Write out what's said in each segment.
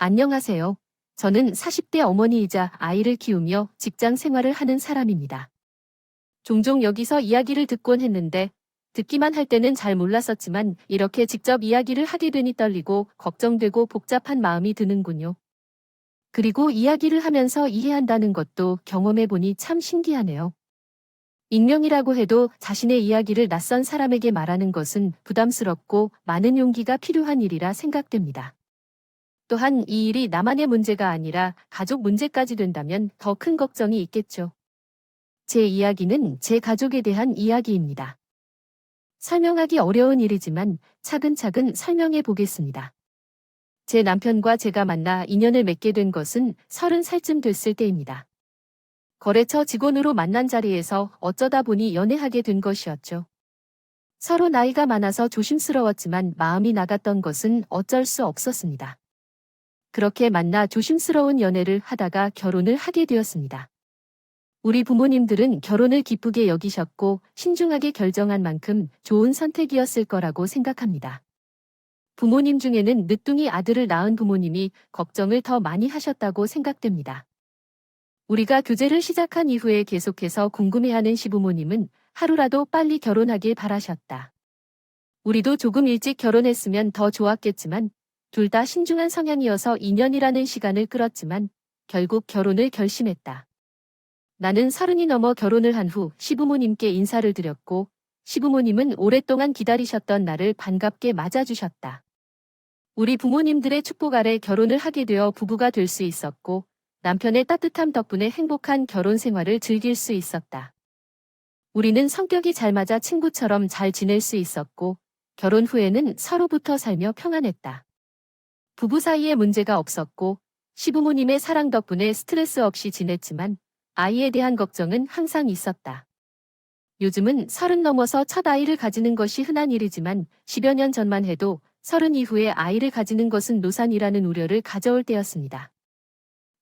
안녕하세요. 저는 40대 어머니이자 아이를 키우며 직장 생활을 하는 사람입니다. 종종 여기서 이야기를 듣곤 했는데 듣기만 할 때는 잘 몰랐었지만 이렇게 직접 이야기를 하게 되니 떨리고 걱정되고 복잡한 마음이 드는군요. 그리고 이야기를 하면서 이해한다는 것도 경험해보니 참 신기하네요. 익명이라고 해도 자신의 이야기를 낯선 사람에게 말하는 것은 부담스럽고 많은 용기가 필요한 일이라 생각됩니다. 또한 이 일이 나만의 문제가 아니라 가족 문제까지 된다면 더 큰 걱정이 있겠죠. 제 이야기는 제 가족에 대한 이야기입니다. 설명하기 어려운 일이지만 차근차근 설명해 보겠습니다. 제 남편과 제가 만나 인연을 맺게 된 것은 30살쯤 됐을 때입니다. 거래처 직원으로 만난 자리에서 어쩌다 보니 연애하게 된 것이었죠. 서로 나이가 많아서 조심스러웠지만 마음이 나갔던 것은 어쩔 수 없었습니다. 그렇게 만나 조심스러운 연애를 하다가 결혼을 하게 되었습니다. 우리 부모님들은 결혼을 기쁘게 여기셨고 신중하게 결정한 만큼 좋은 선택이었을 거라고 생각합니다. 부모님 중에는 늦둥이 아들을 낳은 부모님이 걱정을 더 많이 하셨다고 생각됩니다. 우리가 교제를 시작한 이후에 계속해서 궁금해하는 시부모님은 하루라도 빨리 결혼하길 바라셨다. 우리도 조금 일찍 결혼했으면 더 좋았겠지만 둘 다 신중한 성향이어서 2년이라는 시간을 끌었지만 결국 결혼을 결심했다. 나는 30이 넘어 결혼을 한 후 시부모님께 인사를 드렸고 시부모님은 오랫동안 기다리셨던 나를 반갑게 맞아주셨다. 우리 부모님들의 축복 아래 결혼을 하게 되어 부부가 될 수 있었고 남편의 따뜻함 덕분에 행복한 결혼 생활을 즐길 수 있었다. 우리는 성격이 잘 맞아 친구처럼 잘 지낼 수 있었고 결혼 후에는 서로 붙어 살며 평안했다. 부부 사이에 문제가 없었고 시부모님의 사랑 덕분에 스트레스 없이 지냈지만 아이에 대한 걱정은 항상 있었다. 요즘은 30 넘어서 첫 아이를 가지는 것이 흔한 일이지만 10여 년 전만 해도 30 이후에 아이를 가지는 것은 노산이라는 우려를 가져올 때였습니다.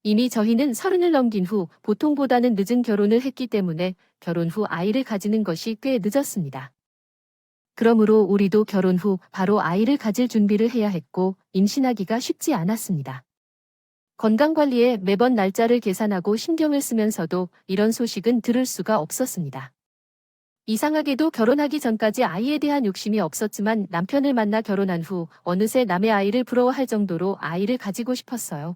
이미 저희는 30을 넘긴 후 보통보다는 늦은 결혼을 했기 때문에 결혼 후 아이를 가지는 것이 꽤 늦었습니다. 그러므로 우리도 결혼 후 바로 아이를 가질 준비를 해야 했고 임신하기가 쉽지 않았습니다. 건강관리에 매번 날짜를 계산하고 신경을 쓰면서도 이런 소식은 들을 수가 없었습니다. 이상하게도 결혼하기 전까지 아이에 대한 욕심이 없었지만 남편을 만나 결혼한 후 어느새 남의 아이를 부러워할 정도로 아이를 가지고 싶었어요.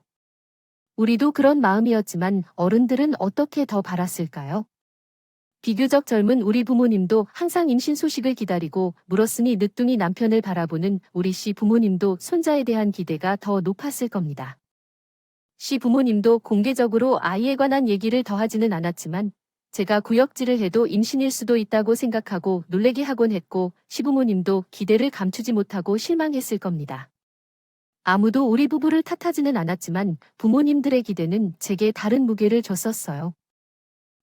우리도 그런 마음이었지만 어른들은 어떻게 더 바랐을까요? 비교적 젊은 우리 부모님도 항상 임신 소식을 기다리고 물었으니 늦둥이 남편을 바라보는 우리 씨 부모님도 손자에 대한 기대가 더 높았을 겁니다. 씨 부모님도 공개적으로 아이에 관한 얘기를 더하지는 않았지만 제가 구역질을 해도 임신일 수도 있다고 생각하고 놀래게 하곤 했고 시부모님도 기대를 감추지 못하고 실망했을 겁니다. 아무도 우리 부부를 탓하지는 않았지만 부모님들의 기대는 제게 다른 무게를 줬었어요.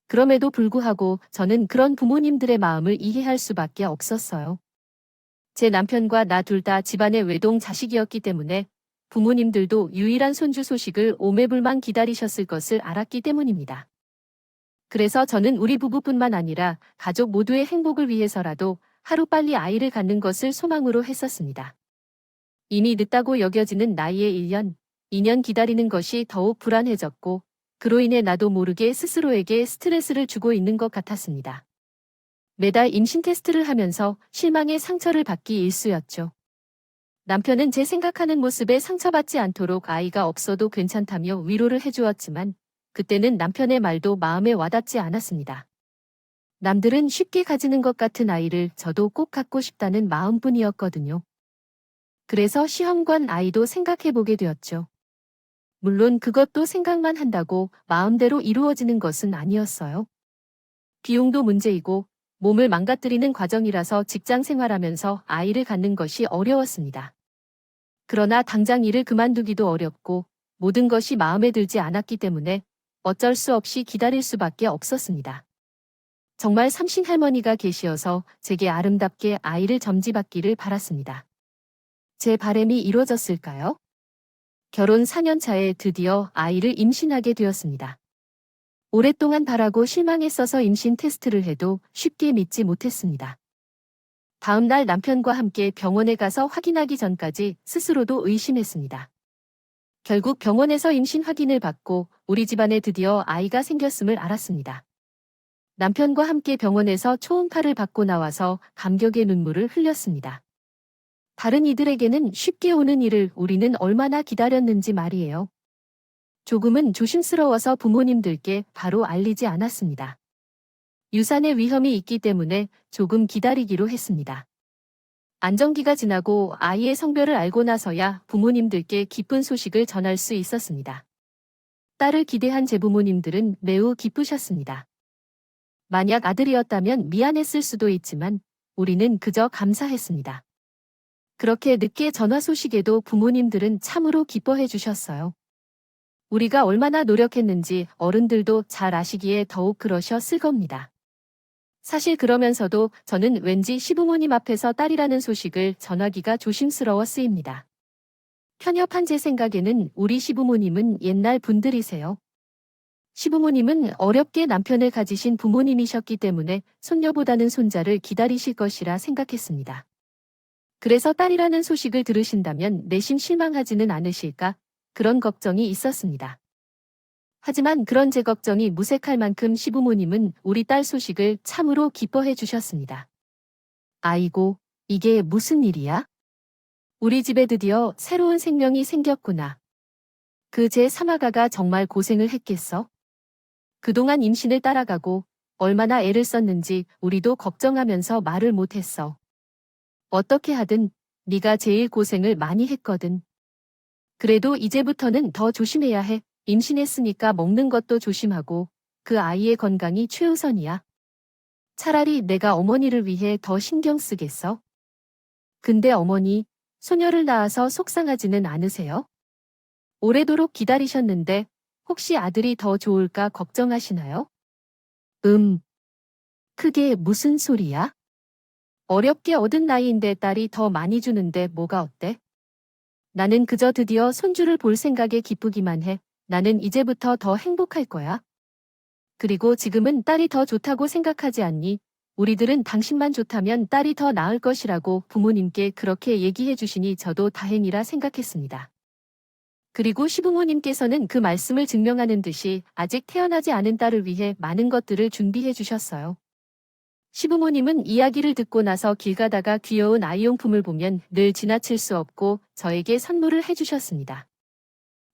그럼에도 불구하고 저는 그런 부모님들의 마음을 이해할 수밖에 없었어요. 제 남편과 나 둘 다 집안의 외동 자식이었기 때문에 부모님들도 유일한 손주 소식을 오매불망 기다리셨을 것을 알았기 때문입니다. 그래서 저는 우리 부부뿐만 아니라 가족 모두의 행복을 위해서라도 하루빨리 아이를 갖는 것을 소망으로 했었습니다. 이미 늦다고 여겨지는 나이에 1년, 2년 기다리는 것이 더욱 불안해졌고 그로 인해 나도 모르게 스스로에게 스트레스를 주고 있는 것 같았습니다. 매달 임신 테스트를 하면서 실망의 상처를 받기 일쑤였죠. 남편은 제 생각하는 모습에 상처받지 않도록 아이가 없어도 괜찮다며 위로를 해주었지만 그때는 남편의 말도 마음에 와닿지 않았습니다. 남들은 쉽게 가지는 것 같은 아이를 저도 꼭 갖고 싶다는 마음뿐이었거든요. 그래서 시험관 아이도 생각해보게 되었죠. 물론 그것도 생각만 한다고 마음대로 이루어지는 것은 아니었어요. 비용도 문제이고 몸을 망가뜨리는 과정이라서 직장 생활하면서 아이를 갖는 것이 어려웠습니다. 그러나 당장 일을 그만두기도 어렵고 모든 것이 마음에 들지 않았기 때문에 어쩔 수 없이 기다릴 수밖에 없었습니다. 정말 삼신 할머니가 계시어서 제게 아름답게 아이를 점지받기를 바랐습니다. 제 바람이 이루어졌을까요? 결혼 4년 차에 드디어 아이를 임신하게 되었습니다. 오랫동안 바라고 실망했어서 임신 테스트를 해도 쉽게 믿지 못했습니다. 다음 날 남편과 함께 병원에 가서 확인하기 전까지 스스로도 의심했습니다. 결국 병원에서 임신 확인을 받고 우리 집안에 드디어 아이가 생겼음을 알았습니다. 남편과 함께 병원에서 초음파를 받고 나와서 감격의 눈물을 흘렸습니다. 다른 이들에게는 쉽게 오는 일을 우리는 얼마나 기다렸는지 말이에요. 조금은 조심스러워서 부모님들께 바로 알리지 않았습니다. 유산의 위험이 있기 때문에 조금 기다리기로 했습니다. 안정기가 지나고 아이의 성별을 알고 나서야 부모님들께 기쁜 소식을 전할 수 있었습니다. 딸을 기대한 제 부모님들은 매우 기쁘셨습니다. 만약 아들이었다면 미안했을 수도 있지만 우리는 그저 감사했습니다. 그렇게 늦게 전화 소식에도 부모님들은 참으로 기뻐해 주셨어요. 우리가 얼마나 노력했는지 어른들도 잘 아시기에 더욱 그러셨을 겁니다. 사실 그러면서도 저는 왠지 시부모님 앞에서 딸이라는 소식을 전하기가 조심스러워 쓰입니다. 편협한 제 생각에는 우리 시부모님은 옛날 분들이세요. 시부모님은 어렵게 남편을 가지신 부모님이셨기 때문에 손녀보다는 손자를 기다리실 것이라 생각했습니다. 그래서 딸이라는 소식을 들으신다면 내심 실망하지는 않으실까 그런 걱정이 있었습니다. 하지만 그런 제 걱정이 무색할 만큼 시부모님은 우리 딸 소식을 참으로 기뻐해 주셨습니다. 아이고, 이게 무슨 일이야? 우리 집에 드디어 새로운 생명이 생겼구나. 그 제 사마가가 정말 고생을 했겠어? 그동안 임신을 따라가고 얼마나 애를 썼는지 우리도 걱정하면서 말을 못했어. 어떻게 하든 네가 제일 고생을 많이 했거든. 그래도 이제부터는 더 조심해야 해. 임신했으니까 먹는 것도 조심하고 그 아이의 건강이 최우선이야. 차라리 내가 어머니를 위해 더 신경 쓰겠어? 근데 어머니, 소녀를 낳아서 속상하지는 않으세요? 오래도록 기다리셨는데 혹시 아들이 더 좋을까 걱정하시나요? 그게 무슨 소리야? 어렵게 얻은 나이인데 딸이 더 많이 주는데 뭐가 어때? 나는 그저 드디어 손주를 볼 생각에 기쁘기만 해. 나는 이제부터 더 행복할 거야. 그리고 지금은 딸이 더 좋다고 생각하지 않니? 우리들은 당신만 좋다면 딸이 더 나을 것이라고 부모님께 그렇게 얘기해 주시니 저도 다행이라 생각했습니다. 그리고 시부모님께서는 그 말씀을 증명하는 듯이 아직 태어나지 않은 딸을 위해 많은 것들을 준비해 주셨어요. 시부모님은 이야기를 듣고 나서 길 가다가 귀여운 아이용품을 보면 늘 지나칠 수 없고 저에게 선물을 해주셨습니다.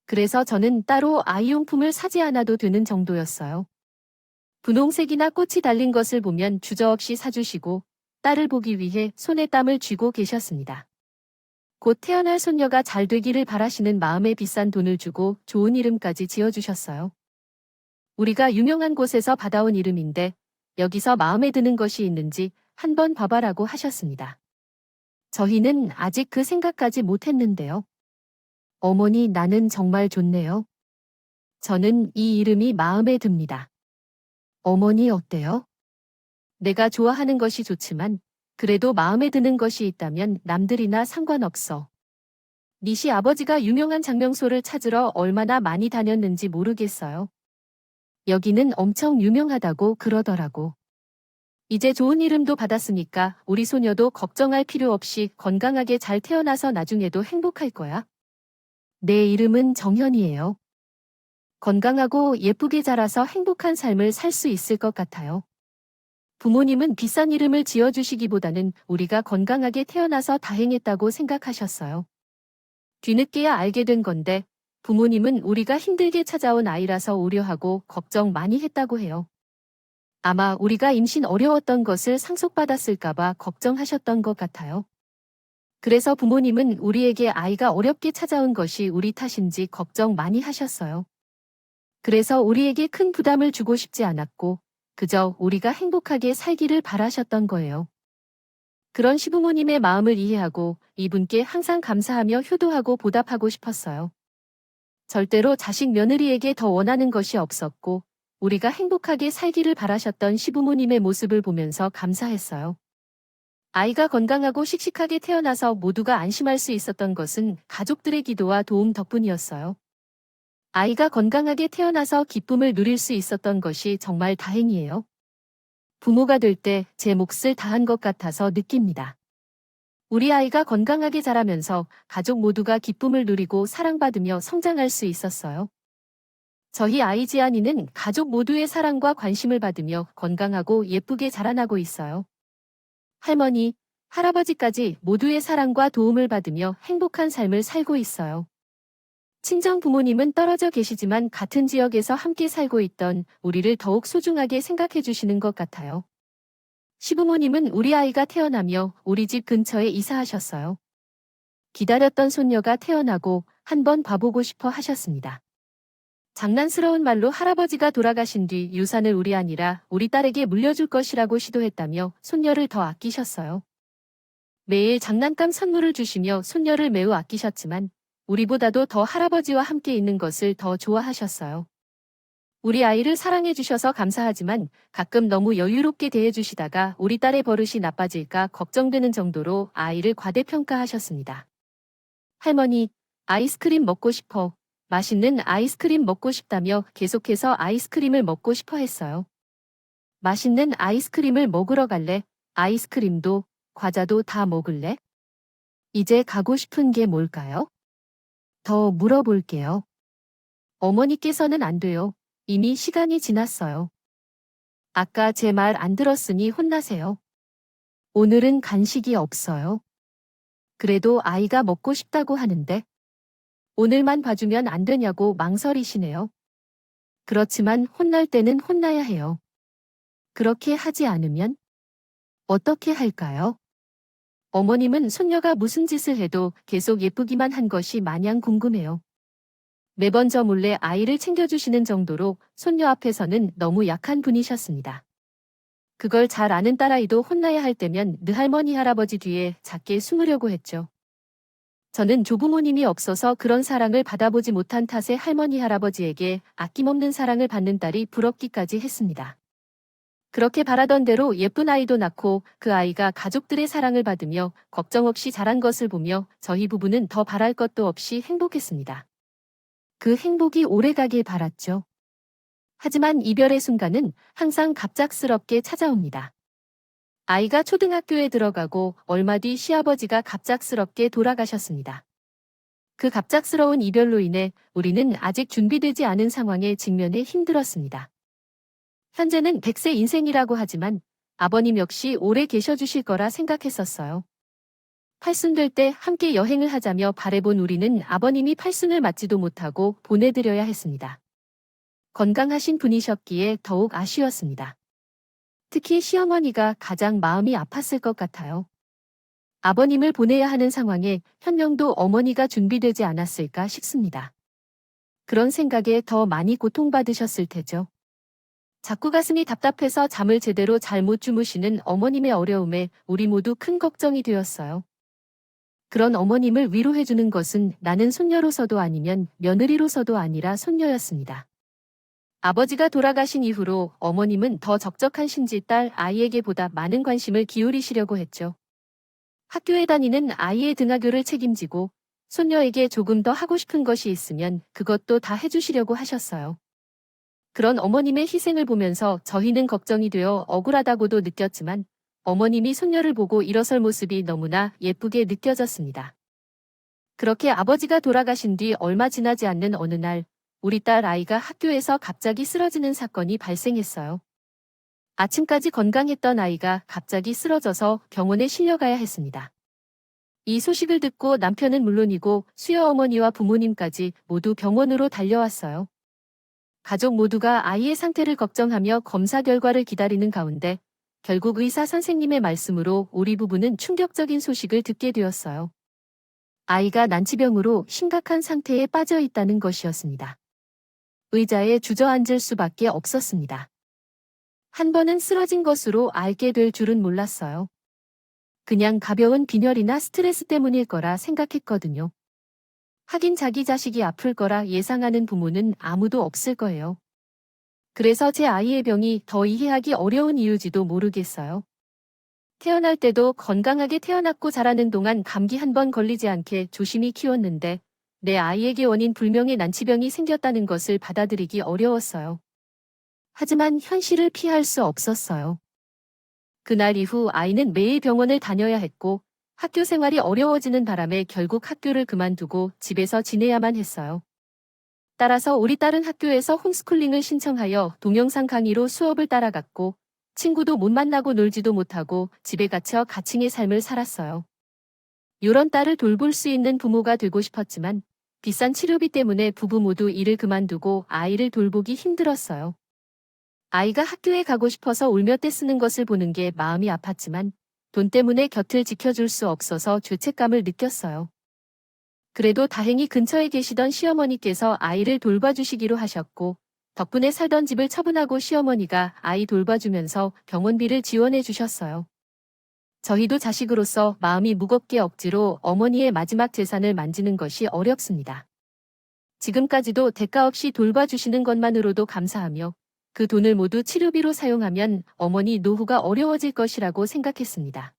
그래서 저는 따로 아이용품을 사지 않아도 되는 정도였어요. 분홍색이나 꽃이 달린 것을 보면 주저없이 사주시고 딸을 보기 위해 손에 땀을 쥐고 계셨습니다. 곧 태어날 손녀가 잘 되기를 바라시는 마음에 비싼 돈을 주고 좋은 이름까지 지어주셨어요. 우리가 유명한 곳에서 받아온 이름인데 여기서 마음에 드는 것이 있는지 한번 봐봐라고 하셨습니다. 저희는 아직 그 생각까지 못했는데요. 어머니, 나는 정말 좋네요. 저는 이 이름이 마음에 듭니다. 어머니 어때요? 내가 좋아하는 것이 좋지만 그래도 마음에 드는 것이 있다면 남들이나 상관없어. 니시 아버지가 유명한 장명소를 찾으러 얼마나 많이 다녔는지 모르겠어요. 여기는 엄청 유명하다고 그러더라고. 이제 좋은 이름도 받았으니까 우리 소녀도 걱정할 필요 없이 건강하게 잘 태어나서 나중에도 행복할 거야. 내 이름은 정현이에요. 건강하고 예쁘게 자라서 행복한 삶을 살 수 있을 것 같아요. 부모님은 비싼 이름을 지어주시기보다는 우리가 건강하게 태어나서 다행했다고 생각하셨어요. 뒤늦게야 알게 된 건데 부모님은 우리가 힘들게 찾아온 아이라서 우려하고 걱정 많이 했다고 해요. 아마 우리가 임신 어려웠던 것을 상속받았을까봐 걱정하셨던 것 같아요. 그래서 부모님은 우리에게 아이가 어렵게 찾아온 것이 우리 탓인지 걱정 많이 하셨어요. 그래서 우리에게 큰 부담을 주고 싶지 않았고 그저 우리가 행복하게 살기를 바라셨던 거예요. 그런 시부모님의 마음을 이해하고 이분께 항상 감사하며 효도하고 보답하고 싶었어요. 절대로 자식 며느리에게 더 원하는 것이 없었고 우리가 행복하게 살기를 바라셨던 시부모님의 모습을 보면서 감사했어요. 아이가 건강하고 씩씩하게 태어나서 모두가 안심할 수 있었던 것은 가족들의 기도와 도움 덕분이었어요. 아이가 건강하게 태어나서 기쁨을 누릴 수 있었던 것이 정말 다행이에요. 부모가 될 때 제 몫을 다한 것 같아서 느낍니다. 우리 아이가 건강하게 자라면서 가족 모두가 기쁨을 누리고 사랑받으며 성장할 수 있었어요. 저희 아이 지안이는 가족 모두의 사랑과 관심을 받으며 건강하고 예쁘게 자라나고 있어요. 할머니, 할아버지까지 모두의 사랑과 도움을 받으며 행복한 삶을 살고 있어요. 친정 부모님은 떨어져 계시지만 같은 지역에서 함께 살고 있던 우리를 더욱 소중하게 생각해 주시는 것 같아요. 시부모님은 우리 아이가 태어나며 우리 집 근처에 이사하셨어요. 기다렸던 손녀가 태어나고 한번 봐보고 싶어 하셨습니다. 장난스러운 말로 할아버지가 돌아가신 뒤 유산을 우리 아니라 우리 딸에게 물려줄 것이라고 시도했다며 손녀를 더 아끼셨어요. 매일 장난감 선물을 주시며 손녀를 매우 아끼셨지만 우리보다도 더 할아버지와 함께 있는 것을 더 좋아하셨어요. 우리 아이를 사랑해 주셔서 감사하지만 가끔 너무 여유롭게 대해 주시다가 우리 딸의 버릇이 나빠질까 걱정되는 정도로 아이를 과대평가하셨습니다. 할머니, 아이스크림 먹고 싶어. 맛있는 아이스크림 먹고 싶다며 계속해서 아이스크림을 먹고 싶어 했어요. 맛있는 아이스크림을 먹으러 갈래? 아이스크림도, 과자도 다 먹을래? 이제 가고 싶은 게 뭘까요? 더 물어볼게요. 어머니께서는 안 돼요. 이미 시간이 지났어요. 아까 제 말 안 들었으니 혼나세요. 오늘은 간식이 없어요. 그래도 아이가 먹고 싶다고 하는데 오늘만 봐주면 안 되냐고 망설이시네요. 그렇지만 혼날 때는 혼나야 해요. 그렇게 하지 않으면 어떻게 할까요? 어머님은 손녀가 무슨 짓을 해도 계속 예쁘기만 한 것이 마냥 궁금해요. 매번 저 몰래 아이를 챙겨주시는 정도로 손녀 앞에서는 너무 약한 분이셨습니다. 그걸 잘 아는 딸아이도 혼나야 할 때면 느 할머니 할아버지 뒤에 작게 숨으려고 했죠. 저는 조부모님이 없어서 그런 사랑을 받아보지 못한 탓에 할머니 할아버지에게 아낌없는 사랑을 받는 딸이 부럽기까지 했습니다. 그렇게 바라던 대로 예쁜 아이도 낳고 그 아이가 가족들의 사랑을 받으며 걱정 없이 자란 것을 보며 저희 부부는 더 바랄 것도 없이 행복했습니다. 그 행복이 오래가길 바랐죠. 하지만 이별의 순간은 항상 갑작스럽게 찾아옵니다. 아이가 초등학교에 들어가고 얼마 뒤 시아버지가 갑작스럽게 돌아가셨습니다. 그 갑작스러운 이별로 인해 우리는 아직 준비되지 않은 상황에 직면해 힘들었습니다. 현재는 100세 인생이라고 하지만 아버님 역시 오래 계셔주실 거라 생각했었어요. 팔순 될 때 함께 여행을 하자며 바래본 우리는 아버님이 팔순을 맞지도 못하고 보내드려야 했습니다. 건강하신 분이셨기에 더욱 아쉬웠습니다. 특히 시어머니가 가장 마음이 아팠을 것 같아요. 아버님을 보내야 하는 상황에 현명도 어머니가 준비되지 않았을까 싶습니다. 그런 생각에 더 많이 고통받으셨을 테죠. 자꾸 가슴이 답답해서 잠을 제대로 잘 못 주무시는 어머님의 어려움에 우리 모두 큰 걱정이 되었어요. 그런 어머님을 위로해주는 것은 나는 손녀로서도 아니면 며느리로서도 아니라 손녀였습니다. 아버지가 돌아가신 이후로 어머님은 더 적적한 신지 딸 아이에게 보다 많은 관심을 기울이시려고 했죠. 학교에 다니는 아이의 등하교를 책임지고 손녀에게 조금 더 하고 싶은 것이 있으면 그것도 다 해주시려고 하셨어요. 그런 어머님의 희생을 보면서 저희는 걱정이 되어 억울하다고도 느꼈지만 어머님이 손녀를 보고 일어설 모습이 너무나 예쁘게 느껴졌습니다. 그렇게 아버지가 돌아가신 뒤 얼마 지나지 않는 어느 날 우리 딸 아이가 학교에서 갑자기 쓰러지는 사건이 발생했어요. 아침까지 건강했던 아이가 갑자기 쓰러져서 병원에 실려가야 했습니다. 이 소식을 듣고 남편은 물론이고 수여 어머니와 부모님까지 모두 병원으로 달려왔어요. 가족 모두가 아이의 상태를 걱정하며 검사 결과를 기다리는 가운데 결국 의사 선생님의 말씀으로 우리 부부는 충격적인 소식을 듣게 되었어요. 아이가 난치병으로 심각한 상태에 빠져 있다는 것이었습니다. 의자에 주저앉을 수밖에 없었습니다. 한 번은 쓰러진 것으로 알게 될 줄은 몰랐어요. 그냥 가벼운 빈혈이나 스트레스 때문일 거라 생각했거든요. 하긴 자기 자식이 아플 거라 예상하는 부모는 아무도 없을 거예요. 그래서 제 아이의 병이 더 이해하기 어려운 이유지도 모르겠어요. 태어날 때도 건강하게 태어났고 자라는 동안 감기 한 번 걸리지 않게 조심히 키웠는데 내 아이에게 원인 불명의 난치병이 생겼다는 것을 받아들이기 어려웠어요. 하지만 현실을 피할 수 없었어요. 그날 이후 아이는 매일 병원을 다녀야 했고 학교 생활이 어려워지는 바람에 결국 학교를 그만두고 집에서 지내야만 했어요. 따라서 우리 딸은 학교에서 홈스쿨링을 신청하여 동영상 강의로 수업을 따라갔고 친구도 못 만나고 놀지도 못하고 집에 갇혀 가칭의 삶을 살았어요. 요런 딸을 돌볼 수 있는 부모가 되고 싶었지만 비싼 치료비 때문에 부부 모두 일을 그만두고 아이를 돌보기 힘들었어요. 아이가 학교에 가고 싶어서 울며 떼쓰는 것을 보는 게 마음이 아팠지만 돈 때문에 곁을 지켜줄 수 없어서 죄책감을 느꼈어요. 그래도 다행히 근처에 계시던 시어머니께서 아이를 돌봐주시기로 하셨고 덕분에 살던 집을 처분하고 시어머니가 아이 돌봐주면서 병원비를 지원해 주셨어요. 저희도 자식으로서 마음이 무겁게 억지로 어머니의 마지막 재산을 만지는 것이 어렵습니다. 지금까지도 대가 없이 돌봐주시는 것만으로도 감사하며 그 돈을 모두 치료비로 사용하면 어머니 노후가 어려워질 것이라고 생각했습니다.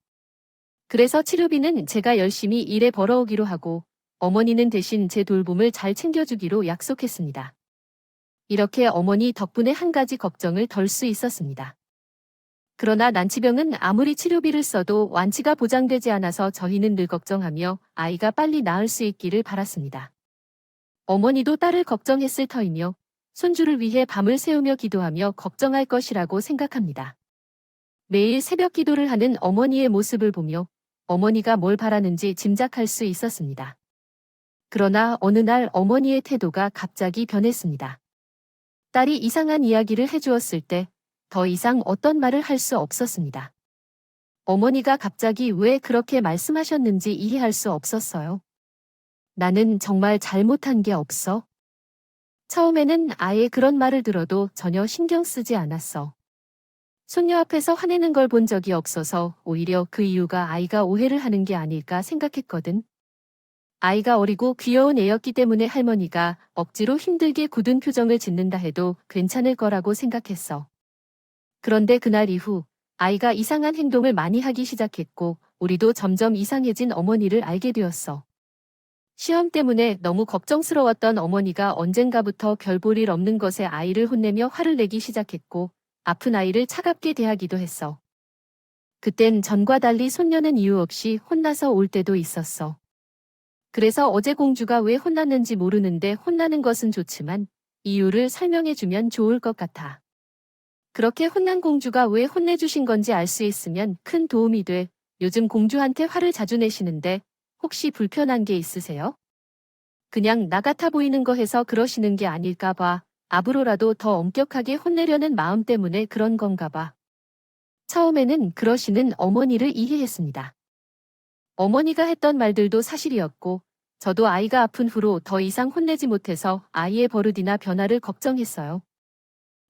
그래서 치료비는 제가 열심히 일해 벌어오기로 하고 어머니는 대신 제 돌봄을 잘 챙겨주기로 약속했습니다. 이렇게 어머니 덕분에 한 가지 걱정을 덜 수 있었습니다. 그러나 난치병은 아무리 치료비를 써도 완치가 보장되지 않아서 저희는 늘 걱정하며 아이가 빨리 나을 수 있기를 바랐습니다. 어머니도 딸을 걱정했을 터이며 손주를 위해 밤을 새우며 기도하며 걱정할 것이라고 생각합니다. 매일 새벽 기도를 하는 어머니의 모습을 보며 어머니가 뭘 바라는지 짐작할 수 있었습니다. 그러나 어느 날 어머니의 태도가 갑자기 변했습니다. 딸이 이상한 이야기를 해주었을 때 더 이상 어떤 말을 할 수 없었습니다. 어머니가 갑자기 왜 그렇게 말씀하셨는지 이해할 수 없었어요. 나는 정말 잘못한 게 없어? 처음에는 아예 그런 말을 들어도 전혀 신경 쓰지 않았어. 손녀 앞에서 화내는 걸 본 적이 없어서 오히려 그 이유가 아이가 오해를 하는 게 아닐까 생각했거든. 아이가 어리고 귀여운 애였기 때문에 할머니가 억지로 힘들게 굳은 표정을 짓는다 해도 괜찮을 거라고 생각했어. 그런데 그날 이후 아이가 이상한 행동을 많이 하기 시작했고 우리도 점점 이상해진 어머니를 알게 되었어. 시험 때문에 너무 걱정스러웠던 어머니가 언젠가부터 별 볼 일 없는 것에 아이를 혼내며 화를 내기 시작했고 아픈 아이를 차갑게 대하기도 했어. 그땐 전과 달리 손녀는 이유 없이 혼나서 올 때도 있었어. 그래서 어제 공주가 왜 혼났는지 모르는데 혼나는 것은 좋지만 이유를 설명해주면 좋을 것 같아. 그렇게 혼난 공주가 왜 혼내주신 건지 알 수 있으면 큰 도움이 돼. 요즘 공주한테 화를 자주 내시는데 혹시 불편한 게 있으세요? 그냥 나 같아 보이는 거 해서 그러시는 게 아닐까 봐. 앞으로라도 더 엄격하게 혼내려는 마음 때문에 그런 건가 봐. 처음에는 그러시는 어머니를 이해했습니다. 어머니가 했던 말들도 사실이었고 저도 아이가 아픈 후로 더 이상 혼내지 못해서 아이의 버릇이나 변화를 걱정했어요.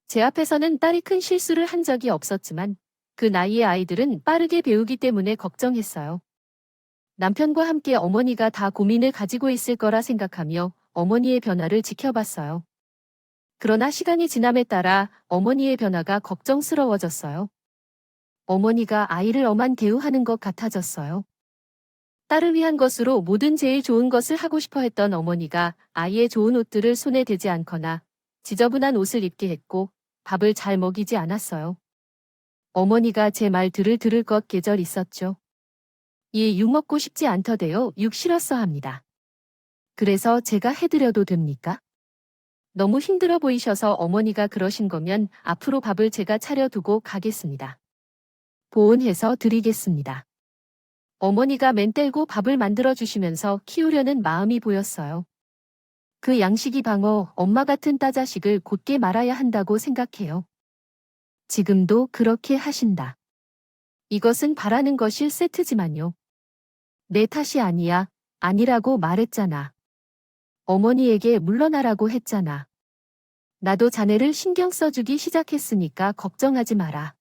제 앞에서는 딸이 큰 실수를 한 적이 없었지만 그 나이의 아이들은 빠르게 배우기 때문에 걱정했어요. 남편과 함께 어머니가 다 고민을 가지고 있을 거라 생각하며 어머니의 변화를 지켜봤어요. 그러나 시간이 지남에 따라 어머니의 변화가 걱정스러워졌어요. 어머니가 아이를 엄한 대우하는 것 같아졌어요. 딸을 위한 것으로 모든 제일 좋은 것을 하고 싶어 했던 어머니가 아이의 좋은 옷들을 손에 대지 않거나 지저분한 옷을 입게 했고 밥을 잘 먹이지 않았어요. 어머니가 제 말들을 들을 것 계절 있었죠. 육 먹고 싶지 않더대요. 육 싫었어 합니다. 그래서 제가 해드려도 됩니까? 너무 힘들어 보이셔서 어머니가 그러신 거면 앞으로 밥을 제가 차려두고 가겠습니다. 보온해서 드리겠습니다. 어머니가 맨 떼고 밥을 만들어 주시면서 키우려는 마음이 보였어요. 그 양식이 방어, 엄마 같은 따자식을 곧게 말아야 한다고 생각해요. 지금도 그렇게 하신다. 이것은 바라는 거 실세트지만요. 내 탓이 아니야. 아니라고 말했잖아. 어머니에게 물러나라고 했잖아. 나도 자네를 신경 써주기 시작했으니까 걱정하지 마라.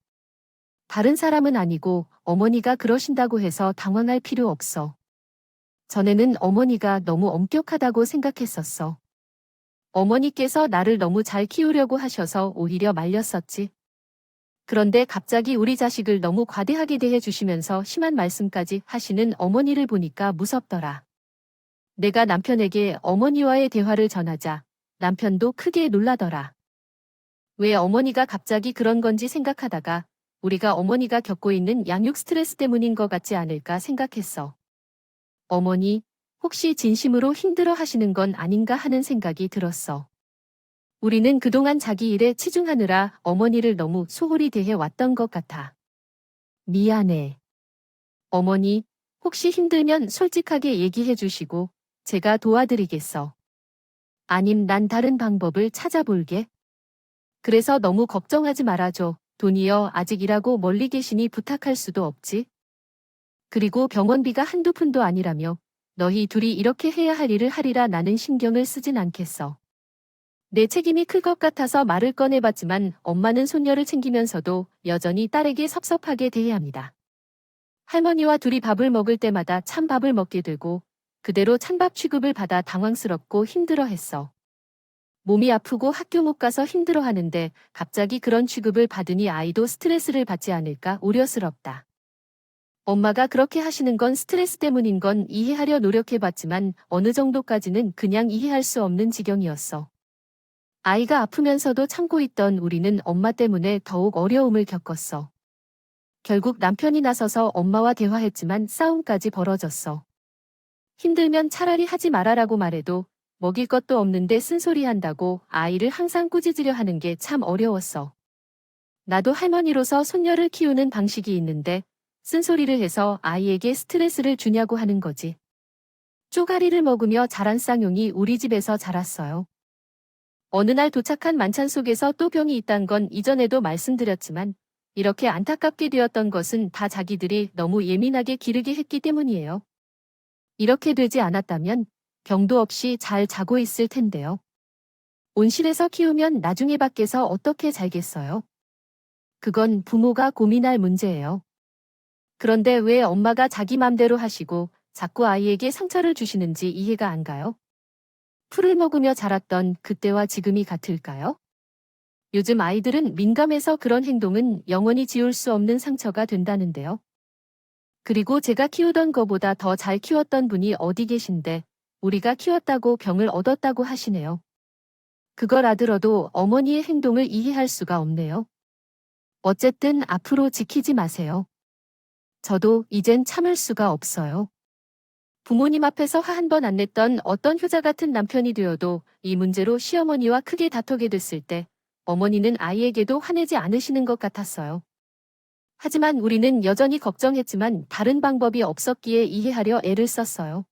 다른 사람은 아니고 어머니가 그러신다고 해서 당황할 필요 없어. 전에는 어머니가 너무 엄격하다고 생각했었어. 어머니께서 나를 너무 잘 키우려고 하셔서 오히려 말렸었지. 그런데 갑자기 우리 자식을 너무 과대하게 대해주시면서 심한 말씀까지 하시는 어머니를 보니까 무섭더라. 내가 남편에게 어머니와의 대화를 전하자 남편도 크게 놀라더라. 왜 어머니가 갑자기 그런 건지 생각하다가 우리가 어머니가 겪고 있는 양육 스트레스 때문인 것 같지 않을까 생각했어. 어머니, 혹시 진심으로 힘들어 하시는 건 아닌가 하는 생각이 들었어. 우리는 그동안 자기 일에 치중하느라 어머니를 너무 소홀히 대해 왔던 것 같아. 미안해. 어머니, 혹시 힘들면 솔직하게 얘기해 주시고 제가 도와드리겠어. 아님 난 다른 방법을 찾아볼게. 그래서 너무 걱정하지 말아줘. 돈이여 아직 일하고 멀리 계시니 부탁할 수도 없지. 그리고 병원비가 한두 푼도 아니라며 너희 둘이 이렇게 해야 할 일을 하리라 나는 신경을 쓰진 않겠어. 내 책임이 클 것 같아서 말을 꺼내봤지만 엄마는 손녀를 챙기면서도 여전히 딸에게 섭섭하게 대해야 합니다. 할머니와 둘이 밥을 먹을 때마다 찬밥을 먹게 되고 그대로 찬밥 취급을 받아 당황스럽고 힘들어했어. 몸이 아프고 학교 못 가서 힘들어하는데 갑자기 그런 취급을 받으니 아이도 스트레스를 받지 않을까 우려스럽다. 엄마가 그렇게 하시는 건 스트레스 때문인 건 이해하려 노력해봤지만 어느 정도까지는 그냥 이해할 수 없는 지경이었어. 아이가 아프면서도 참고 있던 우리는 엄마 때문에 더욱 어려움을 겪었어. 결국 남편이 나서서 엄마와 대화했지만 싸움까지 벌어졌어. 힘들면 차라리 하지 말아라고 말해도 먹일 것도 없는데 쓴소리 한다고 아이를 항상 꾸짖으려 하는 게 참 어려웠어. 나도 할머니로서 손녀를 키우는 방식이 있는데 쓴소리를 해서 아이에게 스트레스를 주냐고 하는 거지. 쪼가리를 먹으며 자란 쌍용이 우리 집에서 자랐어요. 어느 날 도착한 만찬 속에서 또 병이 있단 건 이전에도 말씀드렸지만 이렇게 안타깝게 되었던 것은 다 자기들이 너무 예민하게 기르게 했기 때문이에요. 이렇게 되지 않았다면 병도 없이 잘 자고 있을 텐데요. 온실에서 키우면 나중에 밖에서 어떻게 살겠어요? 그건 부모가 고민할 문제예요. 그런데 왜 엄마가 자기 맘대로 하시고 자꾸 아이에게 상처를 주시는지 이해가 안 가요? 풀을 먹으며 자랐던 그때와 지금이 같을까요? 요즘 아이들은 민감해서 그런 행동은 영원히 지울 수 없는 상처가 된다는데요. 그리고 제가 키우던 거보다 더 잘 키웠던 분이 어디 계신데 우리가 키웠다고 병을 얻었다고 하시네요. 그걸 알아들어도 어머니의 행동을 이해할 수가 없네요. 어쨌든 앞으로 지키지 마세요. 저도 이젠 참을 수가 없어요. 부모님 앞에서 화 한 번 안 냈던 어떤 효자 같은 남편이 되어도 이 문제로 시어머니와 크게 다투게 됐을 때 어머니는 아이에게도 화내지 않으시는 것 같았어요. 하지만 우리는 여전히 걱정했지만 다른 방법이 없었기에 이해하려 애를 썼어요.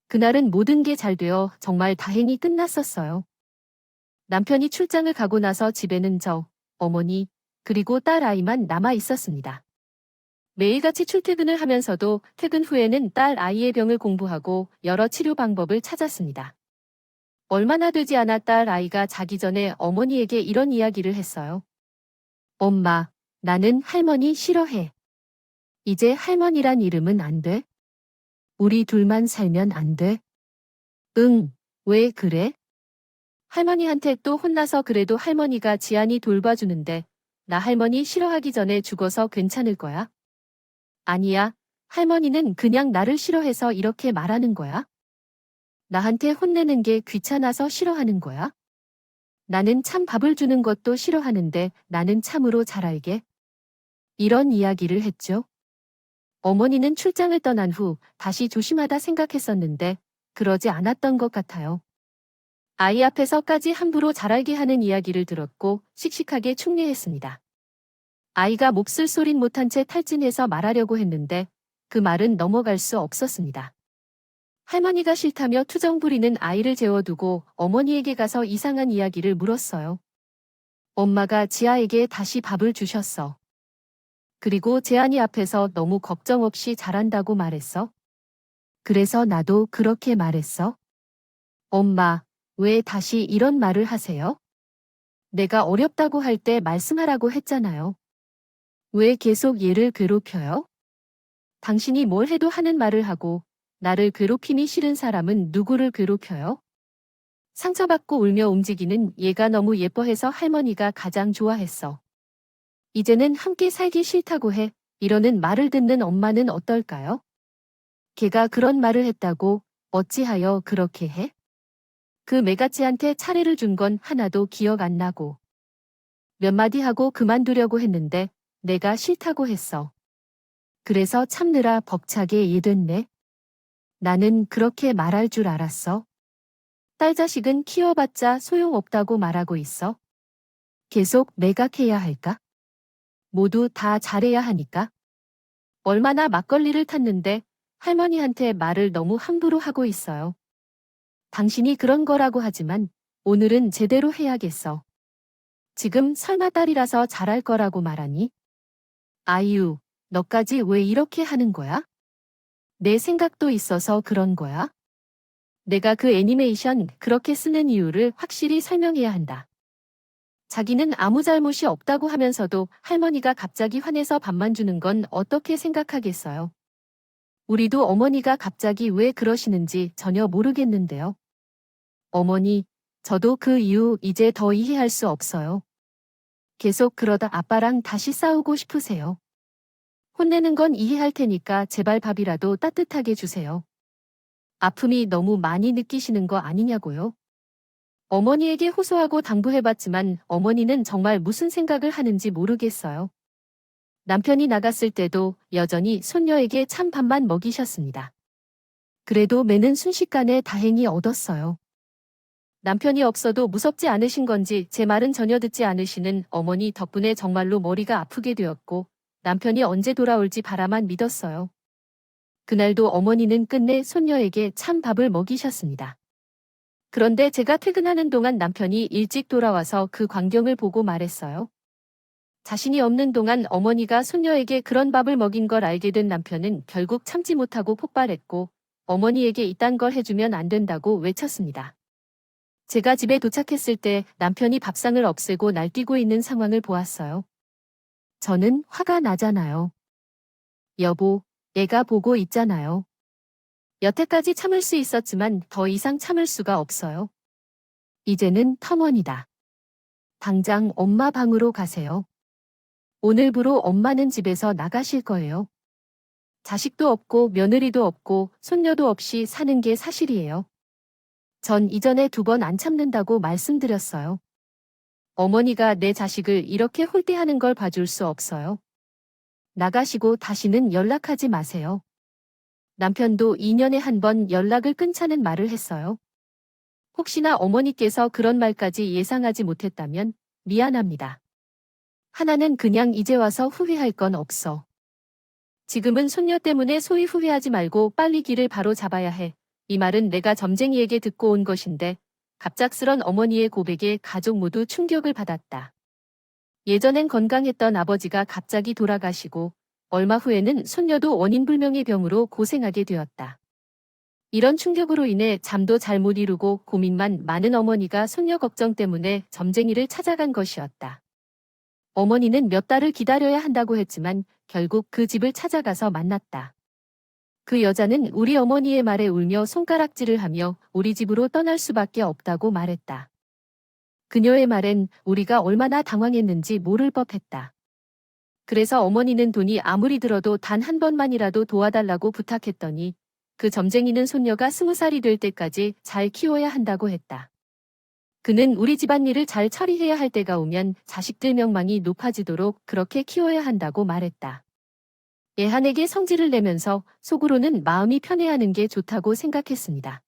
그날은 모든 게 잘 되어 정말 다행히 끝났었어요. 남편이 출장을 가고 나서 집에는 저, 어머니, 그리고 딸 아이만 남아 있었습니다. 매일같이 출퇴근을 하면서도 퇴근 후에는 딸 아이의 병을 공부하고 여러 치료 방법을 찾았습니다. 얼마나 되지 않아 딸 아이가 자기 전에 어머니에게 이런 이야기를 했어요. 엄마, 나는 할머니 싫어해. 이제 할머니란 이름은 안 돼? 우리 둘만 살면 안 돼? 응, 왜 그래? 할머니한테 또 혼나서 그래도 할머니가 지안이 돌봐주는데 나 할머니 싫어하기 전에 죽어서 괜찮을 거야? 아니야, 할머니는 그냥 나를 싫어해서 이렇게 말하는 거야? 나한테 혼내는 게 귀찮아서 싫어하는 거야? 나는 참 밥을 주는 것도 싫어하는데 나는 참으로 잘 알게. 이런 이야기를 했죠. 어머니는 출장을 떠난 후 다시 조심하다 생각했었는데 그러지 않았던 것 같아요. 아이 앞에서까지 함부로 잘 알게 하는 이야기를 들었고 씩씩하게 충례했습니다. 아이가 몹쓸 소린 못한 채 탈진해서 말하려고 했는데 그 말은 넘어갈 수 없었습니다. 할머니가 싫다며 투정 부리는 아이를 재워두고 어머니에게 가서 이상한 이야기를 물었어요. 엄마가 지아에게 다시 밥을 주셨어. 그리고 재한이 앞에서 너무 걱정 없이 잘한다고 말했어. 그래서 나도 그렇게 말했어. 엄마, 왜 다시 이런 말을 하세요? 내가 어렵다고 할 때 말씀하라고 했잖아요. 왜 계속 얘를 괴롭혀요? 당신이 뭘 해도 하는 말을 하고 나를 괴롭힘이 싫은 사람은 누구를 괴롭혀요? 상처받고 울며 움직이는 얘가 너무 예뻐해서 할머니가 가장 좋아했어. 이제는 함께 살기 싫다고 해. 이러는 말을 듣는 엄마는 어떨까요? 걔가 그런 말을 했다고 어찌하여 그렇게 해? 그 매가치한테 차례를 준 건 하나도 기억 안 나고. 몇 마디 하고 그만두려고 했는데 내가 싫다고 했어. 그래서 참느라 벅차게 얘됐네. 나는 그렇게 말할 줄 알았어. 딸 자식은 키워봤자 소용없다고 말하고 있어. 계속 매각해야 할까? 모두 다 잘해야 하니까? 얼마나 막걸리를 탔는데 할머니한테 말을 너무 함부로 하고 있어요. 당신이 그런 거라고 하지만 오늘은 제대로 해야겠어. 지금 설마 딸이라서 잘할 거라고 말하니? 아유, 너까지 왜 이렇게 하는 거야? 내 생각도 있어서 그런 거야? 내가 그 애니메이션 그렇게 쓰는 이유를 확실히 설명해야 한다. 자기는 아무 잘못이 없다고 하면서도 할머니가 갑자기 화내서 밥만 주는 건 어떻게 생각하겠어요? 우리도 어머니가 갑자기 왜 그러시는지 전혀 모르겠는데요. 어머니, 저도 그 이유 이제 더 이해할 수 없어요. 계속 그러다 아빠랑 다시 싸우고 싶으세요. 혼내는 건 이해할 테니까 제발 밥이라도 따뜻하게 주세요. 아픔이 너무 많이 느끼시는 거 아니냐고요? 어머니에게 호소하고 당부해봤지만 어머니는 정말 무슨 생각을 하는지 모르겠어요. 남편이 나갔을 때도 여전히 손녀에게 찬밥만 먹이셨습니다. 그래도 매는 순식간에 다행히 얻었어요. 남편이 없어도 무섭지 않으신 건지 제 말은 전혀 듣지 않으시는 어머니 덕분에 정말로 머리가 아프게 되었고 남편이 언제 돌아올지 바라만 믿었어요. 그날도 어머니는 끝내 손녀에게 찬밥을 먹이셨습니다. 그런데 제가 퇴근하는 동안 남편이 일찍 돌아와서 그 광경을 보고 말했어요. 자신이 없는 동안 어머니가 손녀에게 그런 밥을 먹인 걸 알게 된 남편은 결국 참지 못하고 폭발했고 어머니에게 이딴 걸 해주면 안 된다고 외쳤습니다. 제가 집에 도착했을 때 남편이 밥상을 없애고 날뛰고 있는 상황을 보았어요. 저는 화가 나잖아요. 여보, 애가 보고 있잖아요. 여태까지 참을 수 있었지만 더 이상 참을 수가 없어요. 이제는 턴원이다. 당장 엄마 방으로 가세요. 오늘부로 엄마는 집에서 나가실 거예요. 자식도 없고 며느리도 없고 손녀도 없이 사는 게 사실이에요. 전 이전에 2번 안 참는다고 말씀드렸어요. 어머니가 내 자식을 이렇게 홀대하는 걸 봐줄 수 없어요. 나가시고 다시는 연락하지 마세요. 남편도 2년에 한 번 연락을 끊자는 말을 했어요. 혹시나 어머니께서 그런 말까지 예상하지 못했다면 미안합니다. 하나는 그냥 이제 와서 후회할 건 없어. 지금은 손녀 때문에 소위 후회하지 말고 빨리 길을 바로 잡아야 해. 이 말은 내가 점쟁이에게 듣고 온 것인데 갑작스런 어머니의 고백에 가족 모두 충격을 받았다. 예전엔 건강했던 아버지가 갑자기 돌아가시고 얼마 후에는 손녀도 원인불명의 병으로 고생하게 되었다. 이런 충격으로 인해 잠도 잘 못 이루고 고민만 많은 어머니가 손녀 걱정 때문에 점쟁이를 찾아간 것이었다. 어머니는 몇 달을 기다려야 한다고 했지만 결국 그 집을 찾아가서 만났다. 그 여자는 우리 어머니의 말에 울며 손가락질을 하며 우리 집으로 떠날 수밖에 없다고 말했다. 그녀의 말엔 우리가 얼마나 당황했는지 모를 법했다. 그래서 어머니는 돈이 아무리 들어도 단 한 번만이라도 도와달라고 부탁했더니 그 점쟁이는 손녀가 20살이 될 때까지 잘 키워야 한다고 했다. 그는 우리 집안일을 잘 처리해야 할 때가 오면 자식들 명망이 높아지도록 그렇게 키워야 한다고 말했다. 애한에게 성질을 내면서 속으로는 마음이 편해하는 게 좋다고 생각했습니다.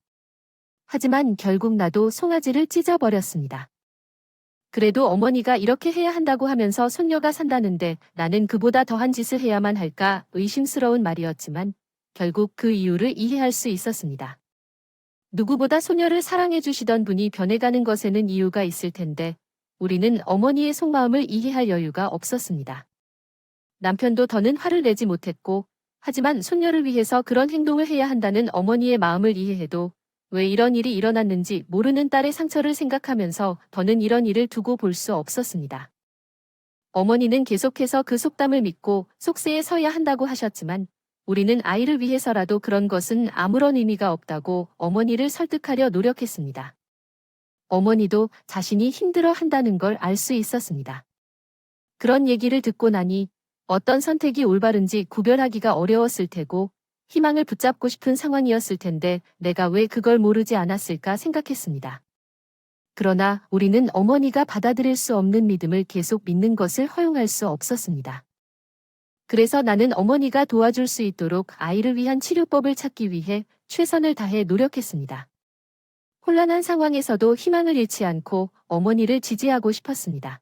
하지만 결국 나도 송아지를 찢어버렸습니다. 그래도 어머니가 이렇게 해야 한다고 하면서 손녀가 산다는데 나는 그보다 더한 짓을 해야만 할까 의심스러운 말이었지만 결국 그 이유를 이해할 수 있었습니다. 누구보다 소녀를 사랑해 주시던 분이 변해가는 것에는 이유가 있을 텐데 우리는 어머니의 속마음을 이해할 여유가 없었습니다. 남편도 더는 화를 내지 못했고 하지만 손녀를 위해서 그런 행동을 해야 한다는 어머니의 마음을 이해해도 왜 이런 일이 일어났는지 모르는 딸의 상처를 생각하면서 더는 이런 일을 두고 볼 수 없었습니다. 어머니는 계속해서 그 속담을 믿고 속세에 서야 한다고 하셨지만 우리는 아이를 위해서라도 그런 것은 아무런 의미가 없다고 어머니를 설득하려 노력했습니다. 어머니도 자신이 힘들어 한다는 걸 알 수 있었습니다. 그런 얘기를 듣고 나니 어떤 선택이 올바른지 구별하기가 어려웠을 테고 희망을 붙잡고 싶은 상황이었을 텐데 내가 왜 그걸 모르지 않았을까 생각했습니다. 그러나 우리는 어머니가 받아들일 수 없는 믿음을 계속 믿는 것을 허용할 수 없었습니다. 그래서 나는 어머니가 도와줄 수 있도록 아이를 위한 치료법을 찾기 위해 최선을 다해 노력했습니다. 혼란한 상황에서도 희망을 잃지 않고 어머니를 지지하고 싶었습니다.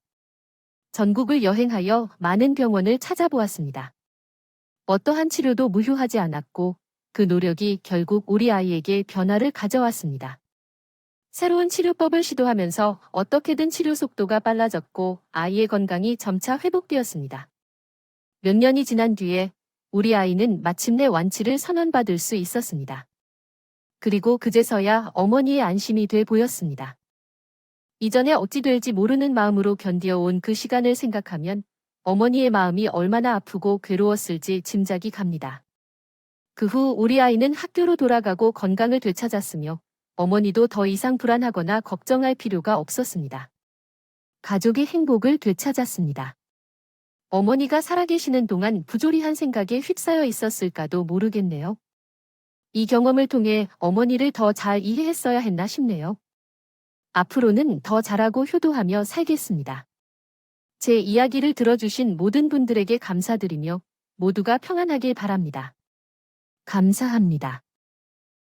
전국을 여행하여 많은 병원을 찾아보았습니다. 어떠한 치료도 무효하지 않았고 그 노력이 결국 우리 아이에게 변화를 가져왔습니다. 새로운 치료법을 시도하면서 어떻게든 치료 속도가 빨라졌고 아이의 건강이 점차 회복되었습니다. 몇 년이 지난 뒤에 우리 아이는 마침내 완치를 선언받을 수 있었습니다. 그리고 그제서야 어머니의 안심이 돼 보였습니다. 이전에 어찌 될지 모르는 마음으로 견디어온 그 시간을 생각하면 어머니의 마음이 얼마나 아프고 괴로웠을지 짐작이 갑니다. 그 후 우리 아이는 학교로 돌아가고 건강을 되찾았으며 어머니도 더 이상 불안하거나 걱정할 필요가 없었습니다. 가족의 행복을 되찾았습니다. 어머니가 살아계시는 동안 부조리한 생각에 휩싸여 있었을까도 모르겠네요. 이 경험을 통해 어머니를 더 잘 이해했어야 했나 싶네요. 앞으로는 더 잘하고 효도하며 살겠습니다. 제 이야기를 들어주신 모든 분들에게 감사드리며 모두가 평안하길 바랍니다. 감사합니다.